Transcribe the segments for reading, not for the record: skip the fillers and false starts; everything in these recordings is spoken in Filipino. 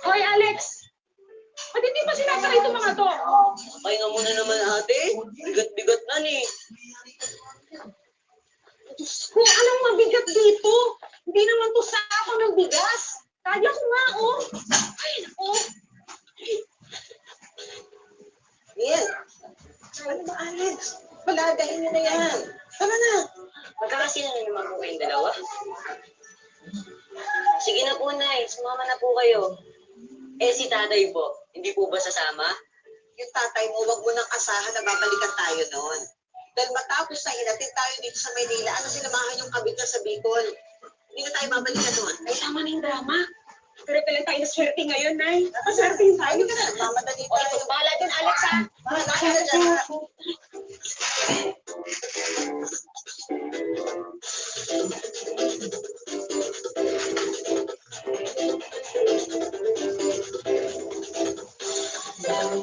Hoy, Alex! Ba't hindi pa sinasakay itong mga to? Ay nga muna naman ate, bigat-bigat na ni. Diyos ko, anong mabigat dito? Hindi naman to sako ng bigas. Kaya ko nga, oh. Ay, oh. Yan. Ano ba, Alex? Palagayin niyo na yan. Tama na. Magkakasino na naman po kayong dalawa? Sige na po, Nay. Sumama na po kayo. Eh, si tatay po, hindi po ba sasama? Yung tatay mo, wag mo nang asahan na babalikan tayo noon. Dahil matapos na hinatid tayo dito sa Maynila, ano sinamahan yung kabit niya sa Bicol? Hindi na tayo babalikan noon. Ay, tama na yung drama. Pero pala tayo na swerte ngayon, Nay. Swerte tayo. Ayun ka na, mamadali O, tayo. ito, bahala din, Alex, ha? Bahala ka na dyan.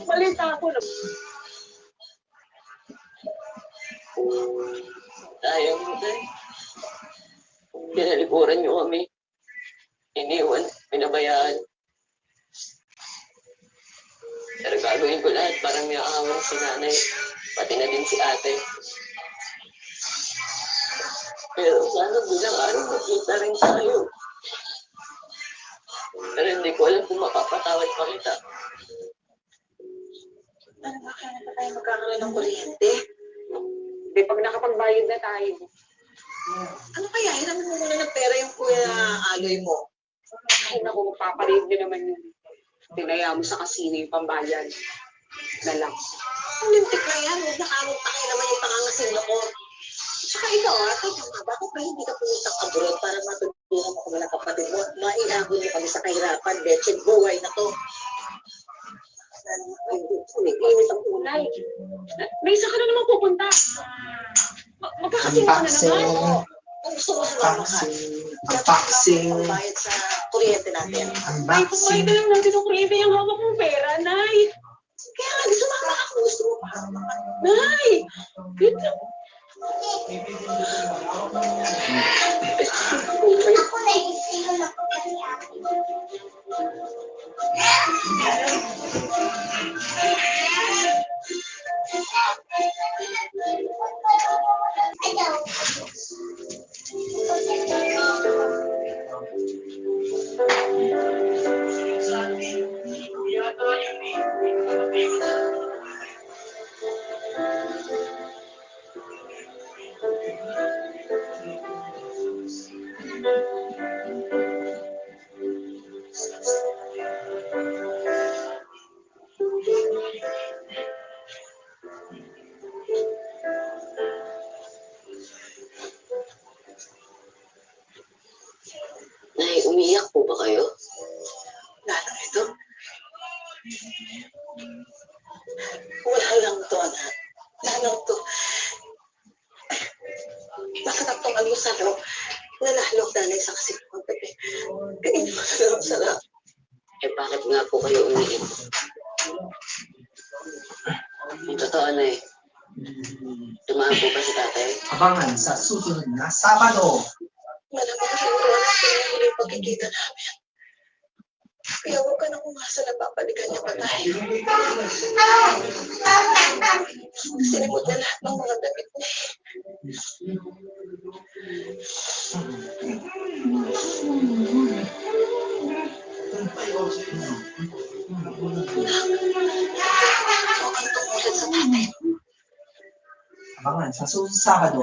Malita ako na. Tayo, Tay. Pinalikuran niyo kami. Iniwan, pinabayaan. Pero gagawin ko lahat para may aawang si nanay, pati na din si ate. Pero sana bilang araw makita rin tayo. Pero hindi ko alam kung mapapatawad pa kita. Ano ba, kailan pa tayo magkakaroon ng kuryente? Hindi, pag nakapagbayad na tayo. Ano kaya? Hiramin mo muna ng pera yung kuya Aloy mo. Ay, naku, magpapalit din naman yun. Tinaya mo sa kasino yung pambayan. Na lang. Ang lintik na yan. Huwag nakamot na kayo naman yung pangangasin ko. Tsaka ikaw, teka nga, bakit ba hindi ka pumunta abroad para matutulungan mo kami ng kapatid mo? Maiabot niyo kami sa kahirapan, betched buhay na to. Init ang kulay. May isa ka na naman pupunta. Magkakasino ka na naman. Kung gusto mo sumama ka, Unboxing. bayad sa kuryente natin. Ay, kumain na lang natin ng kuryente yung hawak mong pera, Nay. Kaya nga, sumama ka kung gusto mo pa. Nay! Ito. Nay, umiyak po ba kayo? Lalo ito. Wala lang to, anak. Lalo to. Masarap tong almusal, no? Nanalo ang nanay sa kasipag. Kainin mo na lang sarap. Eh, bakit nga po kayo umiyak? Yung totoo na eh. Tumaan po ba si tatay? Abangan sa susunod na Sabado. Malamang siguro anak ko yung huling pagkikita namin. Kaya huwag ka nang umasa na babalikan niya pa tayo. Sinimot na lahat ng mga damit niya. Huwag kang tumulit sa tatay. Abangan sa susunod na Sabado.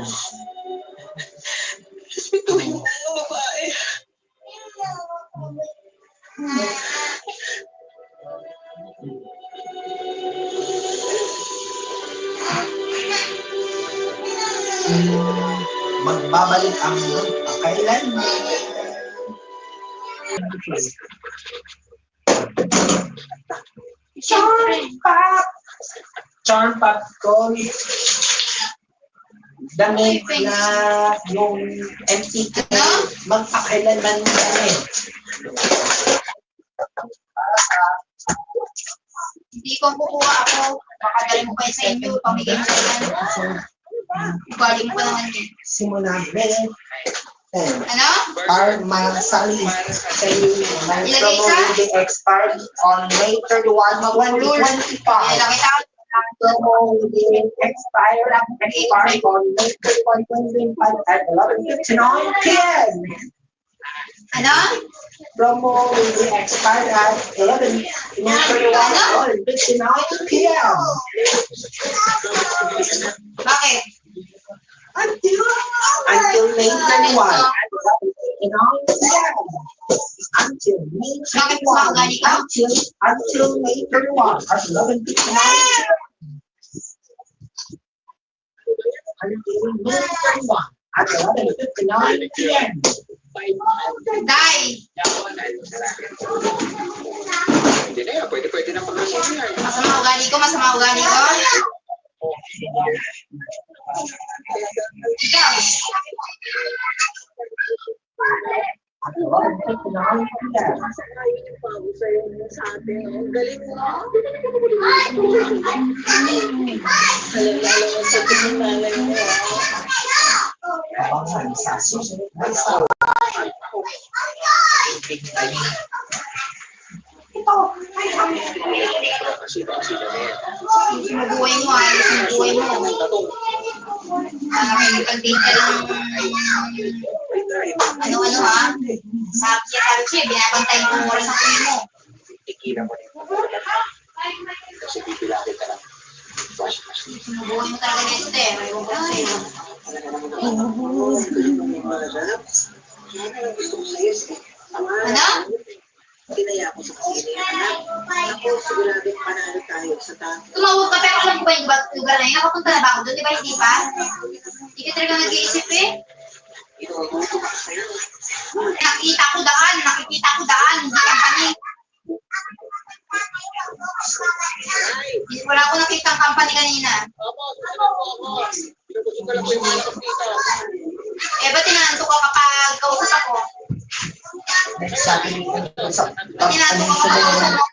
Respetuhin mo ang babae. Magbabalik ang magpakailan. Siyempre! charm popcorn, damit na yung MTK, magpakailanman kami. Hindi ko kukuha ako. Makadali mo kayo sa inyo. Pamigay mo sa yan. Galing pa naman eh. Simula May 10. Ano? Our Masali sa my Ilagay promo sa? will be expired on May 31, 2025. Kaya kita. Promo will be expired on May 31, 2025 at 11:59 p.m. Ano? Promo will be expired at 11:31 p.m. Bakit? Until May 31 at 11:59 p.m. Until May 31 until May 31 at 11:59 p.m. Until May 31 at 11:59 p.m. Dai! Hindi na yan, pwede na pangasin yan. Masama ugali ko, masama ugali ko. Ikaw. At 11:59 p.m. Sa atin, ang galing mo. Alam mo sa tinanay mo. Abangan sa susunod na sawa. Sinubuhay mo, ayos yung buhay mo. May nagpag-date ka lang ano-ano ha? Sabi siya, binabantay mo ang oras ng kuya mo. Ikira mo rin. Kasi bibilangin ka lang. Sinubuhay mo talaga nito eh. May huwag ko sa'yo. Ano? Kinaya ko sa kasini. Ako, siguradong panalo tayo sa tayo. Tumawag ka pero alam ko ba yung lugar na yun? Nakapunta na ba ako doon? Di ba hindi pa? Hindi ka talaga nag-iisip eh. Inuuto ko sa'yo. Nakikita ko daan, hindi company. Wala ko nakita ang company kanina. Pinupusin ko lang po yung mga nakapita. Eh, ba't tinanto ka kapag kausap ako? Nagsabi ko sa Ba't tinanto ka kapag kausap mo?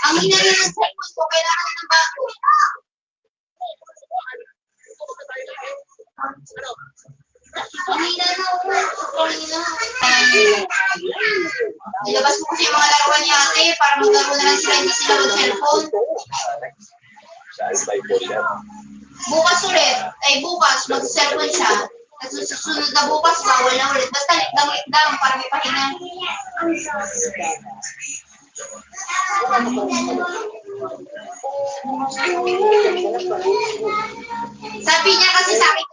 Ang hinangin ng cellphone ko, kailangan ng bago. Ang hina na ako. Ang hina. Nilabas mo kasi yung mga laruan niya ate para maglaro na lang sila, hindi sila mag-cellphone. Bukas ulit, bukas mag-cellphone siya. At susunod na bukas, bawal na ulit. Basta likdang para may pahinga. Sabi niya kasi sa akin,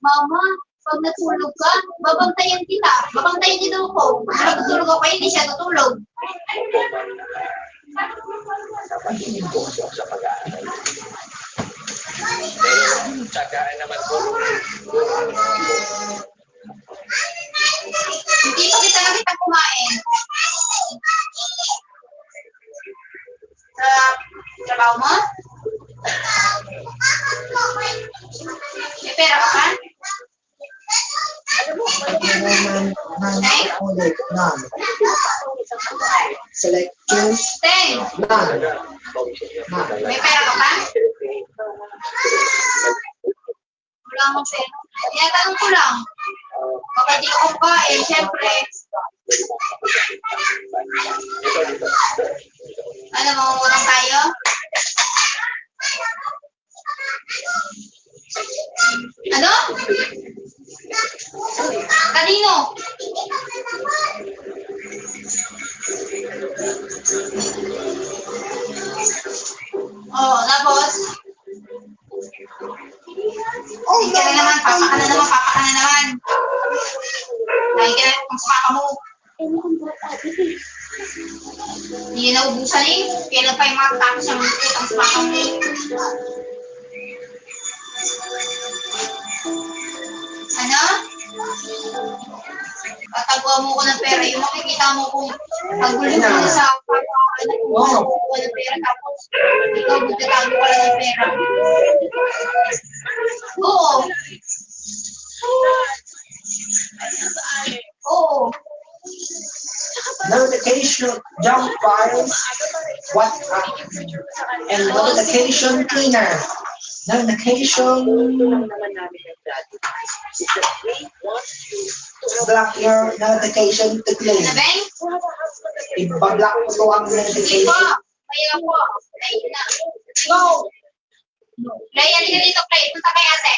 Mama, pag natulog ka, babantayan kita. Babantayan niya daw ko. Pero tutulog ako, hindi siya tutulog. Napatinin ko kasi ako sa pag-aaral. Tsagaan naman po. Hindi pa kita nakita kumain. Sa trabaho mo? May pera ka pa? ulit none. Select choose Ten. none. May pera ka pa? Wala akong pera. Tinatanong ko lang. Baka di ako kumain, syempre. Ano, mangungutang tayo? Ano? Kanino? Oh, tapos? Hindi ka na naman, papa ka na naman. Lagi ka na kung sa papa mo. Hindi na naubusan eh. Kailan pa yung mga tapos yung utang sa papa mo. Ano? Tatagawa mo ko ng pera. Yung makikita mo kung pagulo mo sa papa Wala ng pera, tapos ikaw magtatago ka lang ng pera. Oo. Oo. Notification junk files, WhatsApp, and notification cleaner. Notification Tulong naman namin ng daddy is that we want you to have block your notification to clean. Ano, Beng? Ibablock mo to ang Hindi po. notification. Kaya po. Play na. Go! Play, halika dito, play. Punta kay ate.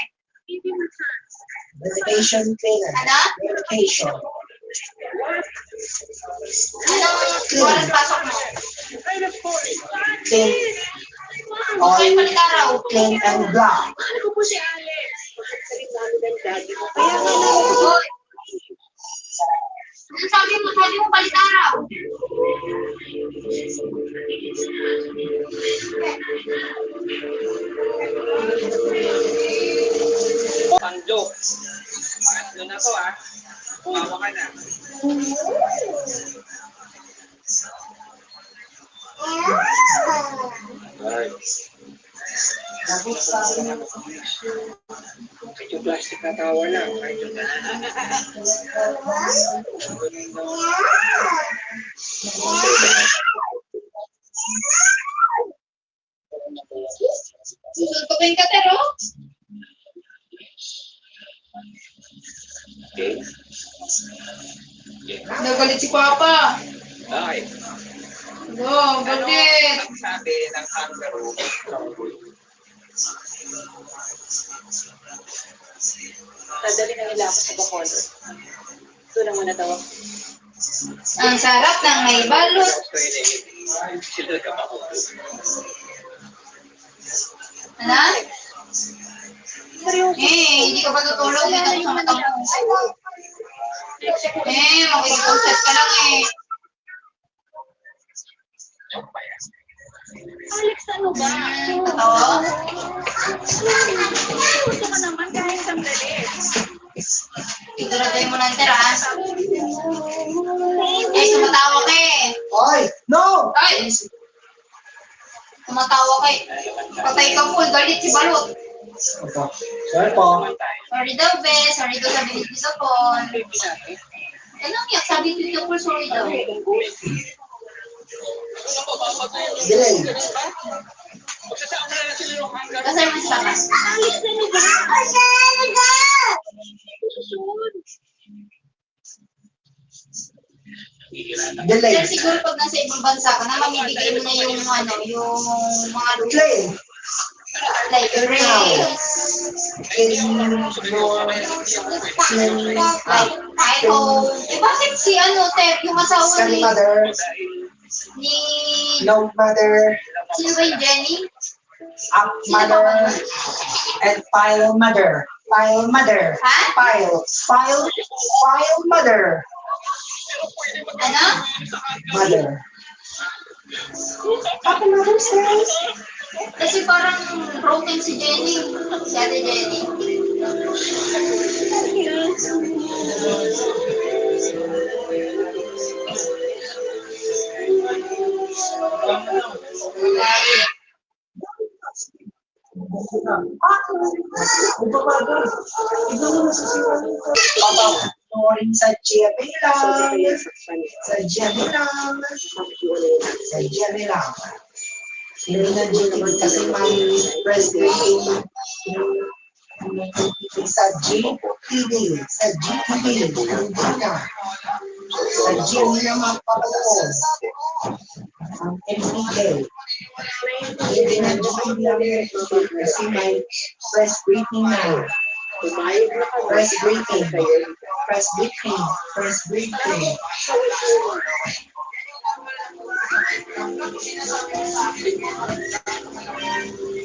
Notification cleaner. Ano? Notification. Anong oras pasok mo? Clean. Okay, palit araw. Clean and block. Mahal ko po si Alex. Mahal ka rin namin ng daddy mo. Kaya nga Hoy. Ano sabi mo? Sabi mo palit araw. Pangjo. Pangatlo na to ah. Kumawa ka na. Ay. Kahit yung plastic na tawa lang. Kahit yung Susuntukin ka, Tero. Okay. Okay. Nagalit si Papa. Ay. No, bakit? Ang sabi ng kangaroo, dadali na nila ako sa Bacolod. Ito na muna daw. Ang sarap ng may balot. sila ka pa. Ano? Hindi ka pa tutulog. Dito ko sa mata mo. Makikipag-chat ka lang eh. Alex, ano ba? Totoo? Gusto ka naman kahit sandali. Ituloy mo ng teras. Tumatawa ka eh. Oy! No! Ay! Tumatawa ka eh. Patay ka po. Galit si Balot. Sorry po. Sorry daw, be. Sorry daw sabi ni Tito po. Anong yan? Sabi ni Tito po, sorry daw. Delay. Kasi mo siya ka. Alex, ano ba? Delay. Sir, siguro pag nasa ibang bansa ka na, mamibigay mo na yung ano, yung mga Play. like race, like iPhone. Eh bakit si ano, Tep, yung asawa Scan ni, mother. Note mother. sino ba yung Jenny? Up mother. And file mother. File mother. Ha? File mother. Ano? Mother. Kasi parang broken si Jenny. Si Ate Jenny. Panoorin sa GMA lang. Sa GMA lang. Sa GMA lang. Hindi na GMA kasi may press rating sa GTV. Sa GTV. Hindi na. Sa GMA na magpapanood. Ang MPA. Hindi na GTV lang kasi may press rating na. Pumayag na kami. Press rating. Press rating. Press rating.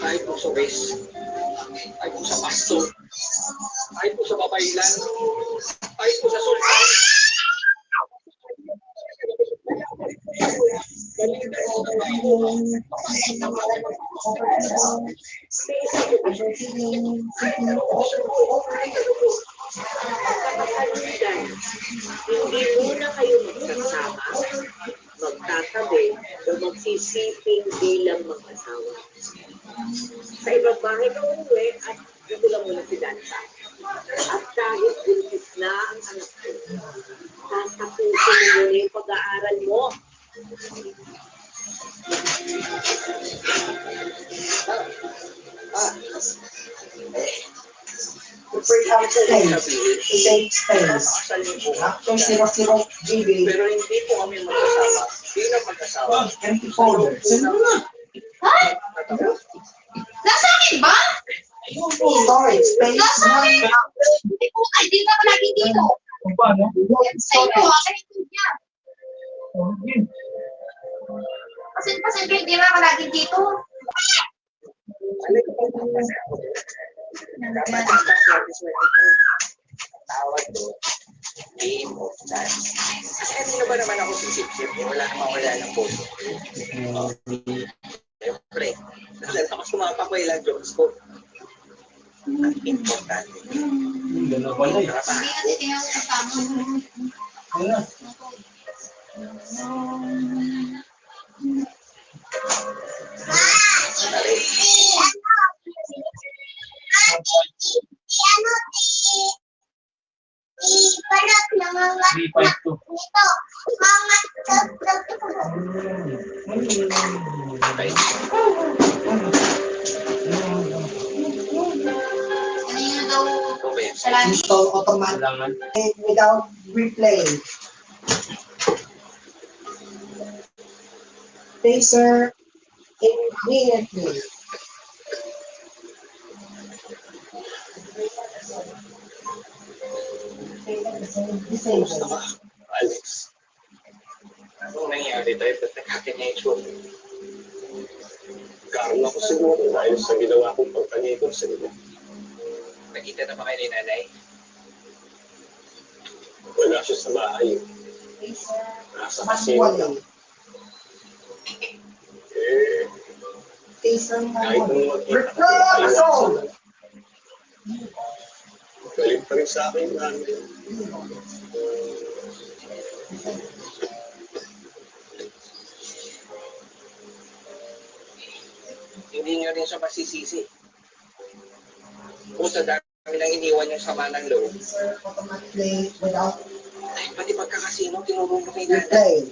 Ay po sa base. Ay po sa pastor. Ay po sa babaylan. Ay po sa sultan. Hindi muna kayo magsasama, magtatabi, o magsisiping bilang mag-asawa. Sa ibang bahay ka umuwi at dito lang muna si Dansa. At kahit buntis na ang anak ko, tatapusin mo muna yung pag-aaral mo. Prepare space. Safe space. After 00 GB, Pero hindi po kami magkasama. Bilang mag-asawa. empty folder. Send mo na. Nasa akin ba? Storage space. Nasa akin. Hindi po, ay, di na lagi dito. Paano? Sa inyo, sa inyo niya. Kasi hindi na lagi dito. Tawag to, game of chance. Kasi ano ba naman ako sisip-sip, wala namang wala ng puso. Siyempre, tapos sumapak ko ilang jokes ko. Ang importante. Gano'n pala eh. Hindi natin tinawag sa tama. Ano? Ipanak na mga 352. nito. Mga kanina daw sa lagi. Install automatic without replay. Taser immediately. Kumusta ka, Alex? Anong nangyari tayo? Ba't nagkakinetro? Karoon ako siguro dahil sa ginawa kong pagkangikot sa inyo. Nakita na ba kayo ni nanay? Wala siya sa bahay. Nasa kasino lang. Eh, Taser kahit nung magkita Reversal! galit pa rin sa akin namin. Hindi nyo rin siya masisisi. Kung sa dami lang iniwan yung sama ng loob. Taser automatically without Ay, pati pagkakasino, tinurong kami na. replay.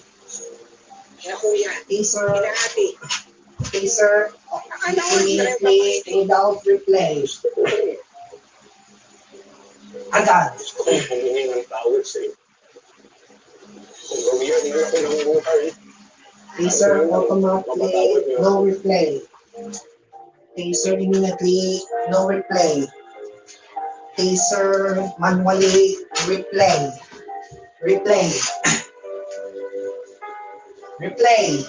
Kaya kuya, Taser, inaati. taser immediately without replay. Agad. Gusto ko humingi ng tawad sa'yo. Kung gawin hindi ako ng buhay. Taser automatically no replay. Taser immediately no replay. Taser manually replay. Replay. Replay.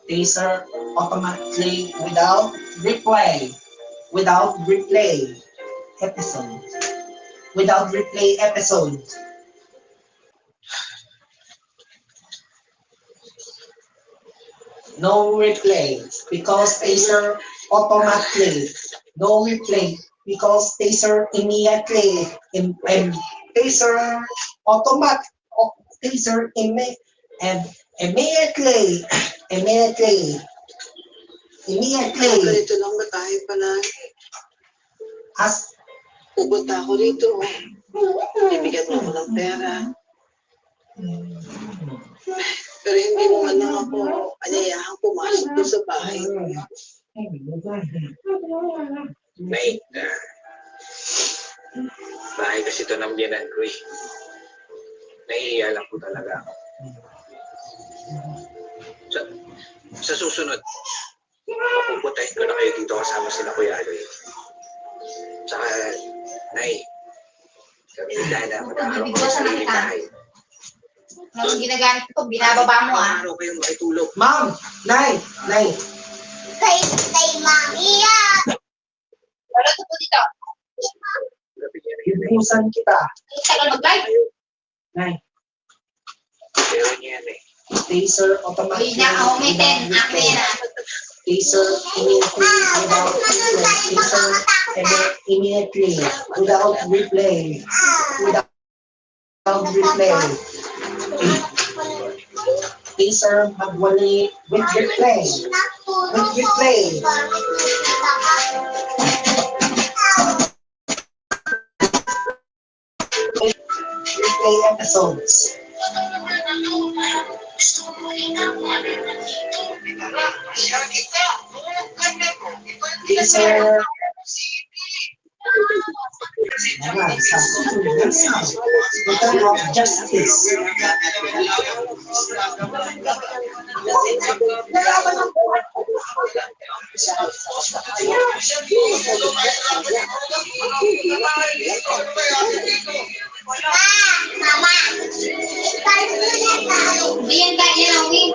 Taser automatically without replay. Without replay episode. Without replay episode. No replay because taser automatically. No replay because taser immediately. Taser automatic. Taser immediately. Immediately. Immediately. Ganito lang ba tayo palagi? As Pupunta ako dito. Bibigyan mo ako ng pera. Pero hindi mo man lang ako anyayahan pumasok doon sa bahay. Nay, bahay kasi ito ng biyanan ko eh. Nahihiya lang po talaga ako. Sa susunod, pupuntahin ko na kayo dito kasama sila Kuya Aloy. Tsaka, Nay, kami ni Dana, magkakaroon ko sa sarili bahay. Ano ginagamit ko, binababa mo ah. Araw kayong makitulog. Ma'am, Nay, Kay Mami yan! Wala ko po dito. Gabi niya na yun, Nay. ibusan kita. Tagal mag-live. Nay, Pero niya yan eh. taser Uy, automatically. na ako may 10. Akin na. Taser immediately without replay. Taser immediately without replay. Without Sound replay. Teaser, magwali with replay. With replay. Replay episodes. Teaser. Return of Justice. Hindi yan kaya lang, Wing.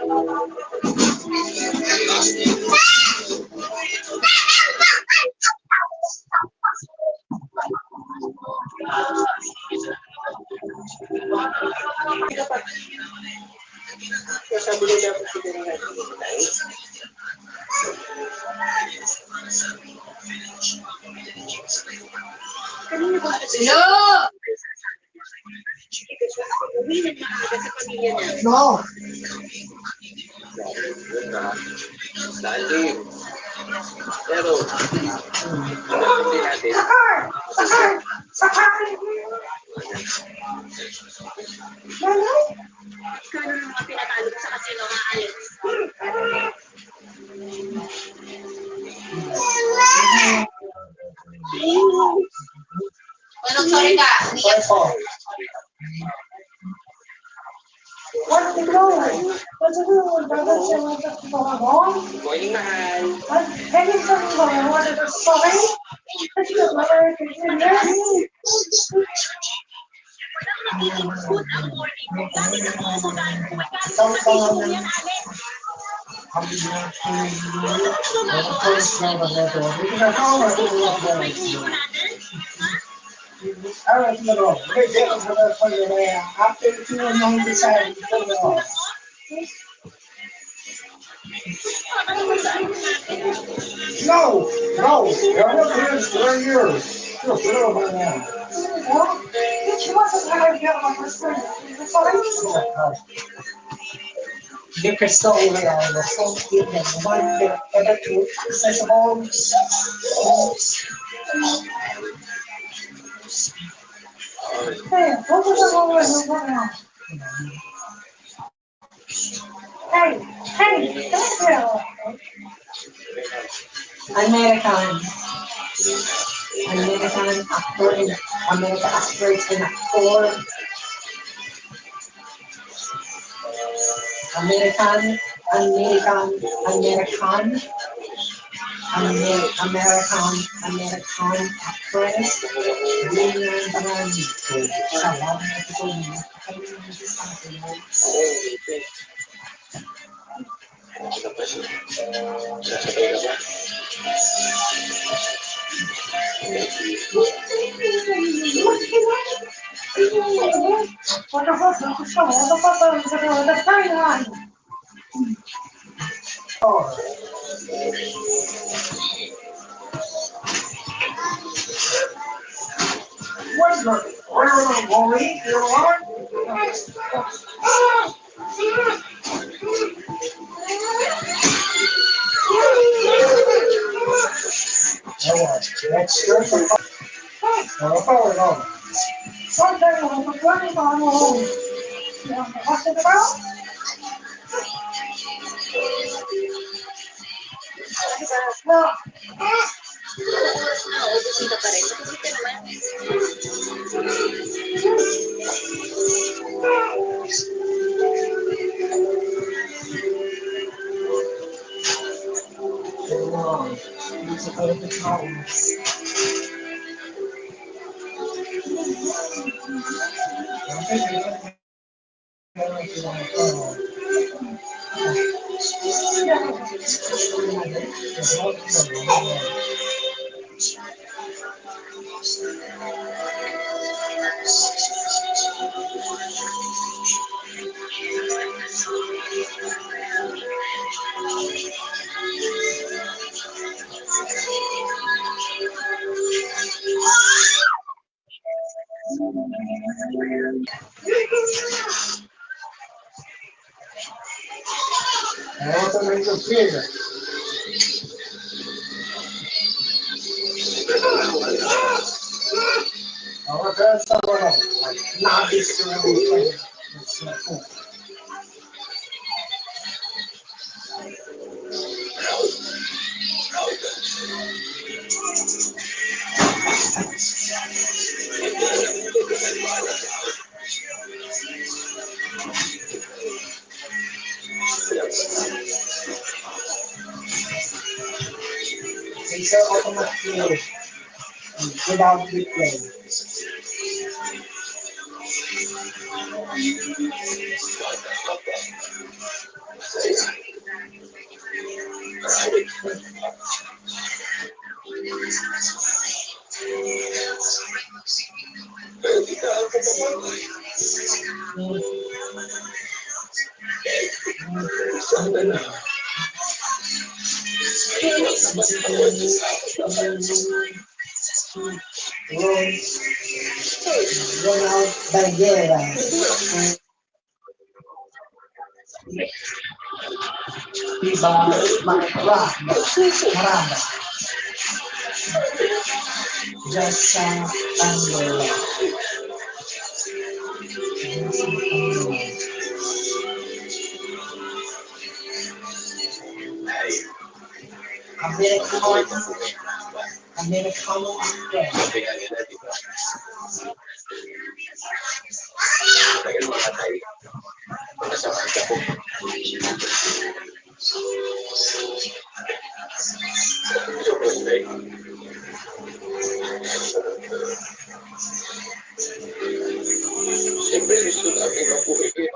Sabi nila dapat siguro nga tayo. Kanina ba Hello! uwi na maaga sa pamilya niya? No. Dali. Pero, hindi natin. Kano ng mga pinatalo ko sa kasino nga, Alex? Anong sorry ka? Umiyak. What's it going? What's it doing? What's it going on? Morning, mahal. Anything going on? Is it sorry? Let's go. Alright, no. After 297, no, you're not friends, they're yours. You're little by now. What? She wasn't going to get my husband. The crystal real was so cute and one bit better to accessible. Hey, what was the wrong one? Hey, that's real. American actor in America aspirates an actor. American actress. Ganyan parang salam na ito niya. Sasabay ka ba? What's the real Wally? You're on? Let's go for Sunday on the 20th on the home. What's it about? Well, Oras na, busita pa rin. Busita naman. musical guitars. Ito na yung feel. Ako dyan sa wala. Labis na yung it's an automatic without replay. Ronald Banguera. Diba, Maranda. Just Angola. Americano actor. Kaya nila, di ba? Tagal mga tayo. Nasa kanta ko. Sobrang tayo. Siyempre, gusto namin mabuhay kayo.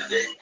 Nay!